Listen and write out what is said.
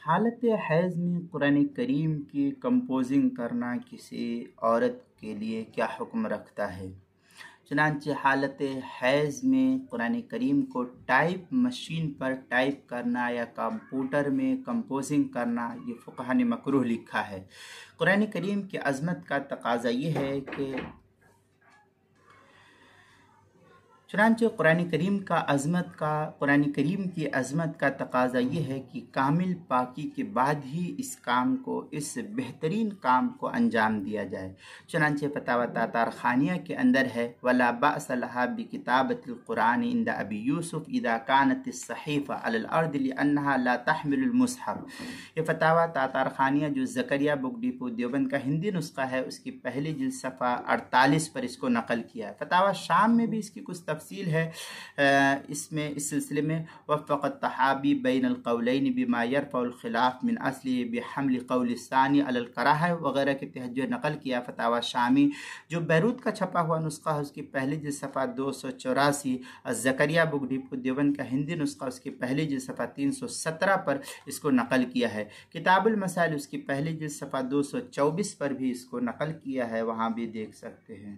حالت حیض میں قرآن کریم کی کمپوزنگ کرنا کسی عورت کے لیے کیا حکم رکھتا ہے؟ چنانچہ حالت حیض میں قرآن کریم کو ٹائپ مشین پر ٹائپ کرنا یا کمپیوٹر میں کمپوزنگ کرنا یہ فقہ نے مکروہ لکھا ہے۔ قرآن کریم کی عظمت کا تقاضا یہ ہے کہ قرآن کریم کی عظمت کا تقاضا یہ ہے کہ کامل پاکی کے بعد ہی اس بہترین کام کو انجام دیا جائے۔ چنانچہ فتاوی تاتارخانیہ کے اندر ہے وَلَا بَأْسَ لَهَا بِكِتَابَةِ الْقُرْآنِ عِنْدَ أَبِي يُوسُف إِذَا كَانَتِ الصَّحِيفَةُ عَلَى الْأَرْضِ لِأَنَّهَا لَا تَحْمِلُ الْمُصْحَفَ۔ یہ فتاوی تاتارخانیہ جو زکریا بک ڈیپو دیوبند کا ہندی نسخہ ہے، اس کی پہلی جلد صفحہ 48 پر اس کو نقل کیا ہے۔ فتاوی شام میں بھی اس کی کچھ تفصیل ہے، اس سلسلے میں وفق الطحاوی بین القولین بما یرفع الخلاف من اصلی بحمل قول الثانی علی الکراہہ وغیرہ کے تحت جو نقل کیا۔ فتاوی شامی جو بیروت کا چھپا ہوا نسخہ ہے، اس کی پہلی جلد صفحہ 284، زکریا بک ڈیپو دیوبند کا ہندی نسخہ اس کی پہلی جلد صفحہ 317 پر اس کو نقل کیا ہے۔ کتاب المسائل اس کی پہلی جلد صفحہ 224 پر بھی اس کو نقل کیا ہے، وہاں بھی دیکھ سکتے ہیں۔